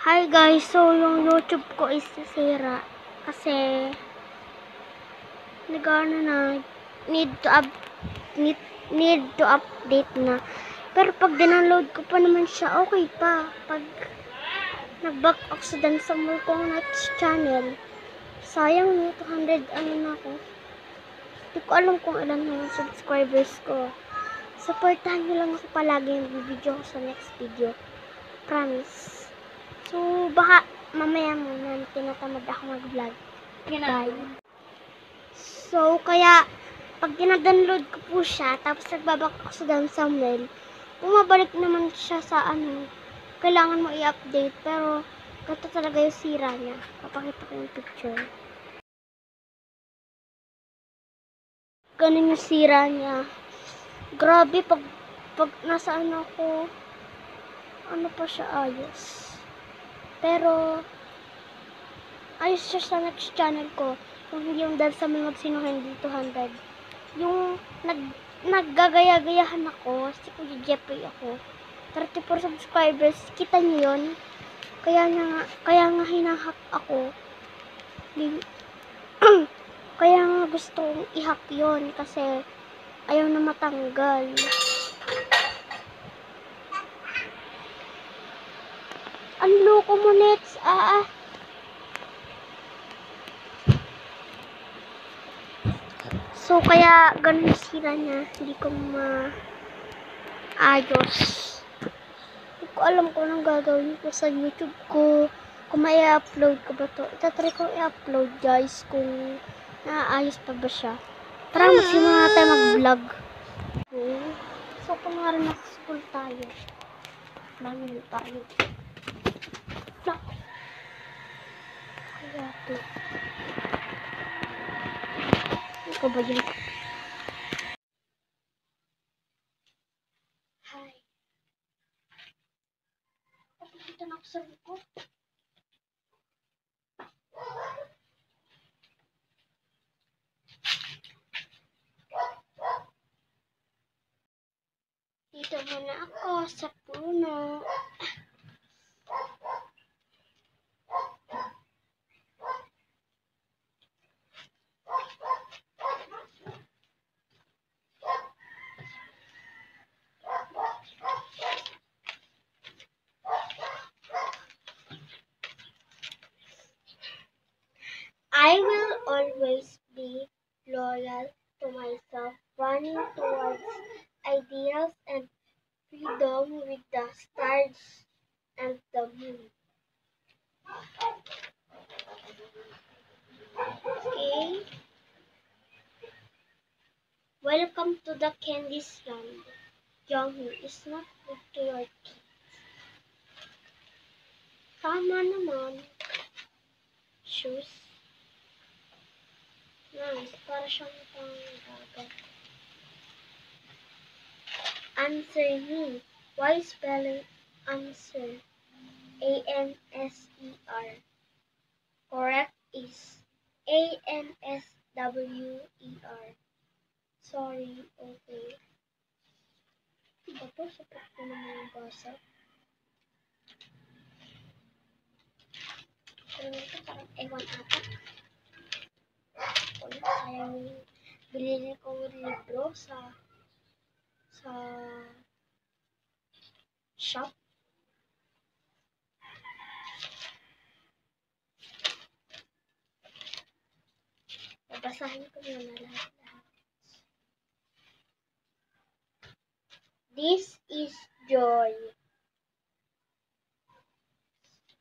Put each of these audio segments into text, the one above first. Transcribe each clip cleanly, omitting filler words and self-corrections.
Hi guys, so yung YouTube ko is nasira kasi nagano na need to update na. Pero pag dinownload ko pa naman siya, okay pa. Pag nag-back accident sa mo kong next channel, sayang no, 200 ano na ako. Hindi ko alam kung ilan na yung subscribers ko. Supportahan nyo lang ako palagi yung video ko sa next video. Promise. So, baka mamaya muna tinatamad ako mag-vlog. Bye. So, kaya pag dinadownload ko po siya, tapos nagbabak ako sa down thumbnail, bumabalik naman siya sa kailangan mo i-update, pero ganito talaga yung sira niya. Papakita ko yung picture. Ganun yung sira niya. Grabe, pag nasa ako, ano pa siya ayos. Pero, ayos siya sa next channel ko. Kung hindi yung dahil sa mga sinuhin dito 200. Yung naggagaya-gayahan ako, si Kuya Jeffrey ako. 34 subscribers, kita niyo yun? Kaya nga hinahack ako. Kaya nga gusto kong i-hack yun kasi ayaw na matanggal. Ang loko mo, Nets. So, kaya ganun sila niya. Hindi ko maayos. Hindi ko alam kung anong gagawin ko sa YouTube ko. Kung may i-upload ko ba to. Itatry ko i-upload, guys, kung naayos pa ba siya. Tara, magsimula na tayo mag-vlog. Okay. So, kunwari nasa school tayo. Bangon tayo. Vlog. Kaya to. Ikaw ba yun? Hi. Dito na ako sa likod. Dito muna ako sa puno. I will always be loyal to myself, running towards ideals and freedom with the stars and the moon. Okay? Welcome to the Candy's Land. Young is not good to your teeth. Tama naman. Shoes. Nice. Para siyang pang-dagat. Answer me. Why spelling answer? A-N-S-E-R. Correct is A-N-S-W-E-R. Sorry, okay. Ito, sapat ko naman yung basa. Pero ito parang ewan ata. Sayang bilhin ko libro sa shop. Babasahin ko muna lahat. This is joy.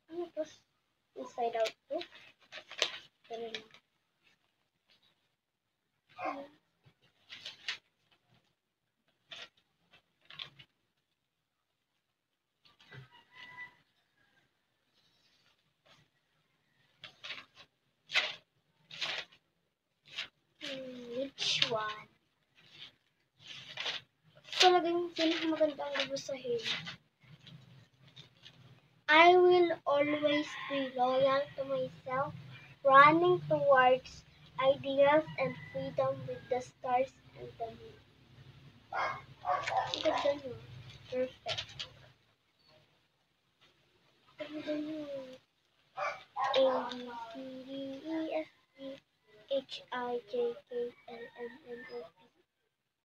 Ano to? Inside out to? Pero lang. Which one? Talagang pinakamagandang babasahin. I will always be loyal to myself, running towards ideals and freedom with the stars and the moon. Ganda nyo. Perfect. A, B, C, D, E, F, G, H, I, J, K, L, M, N, O, P,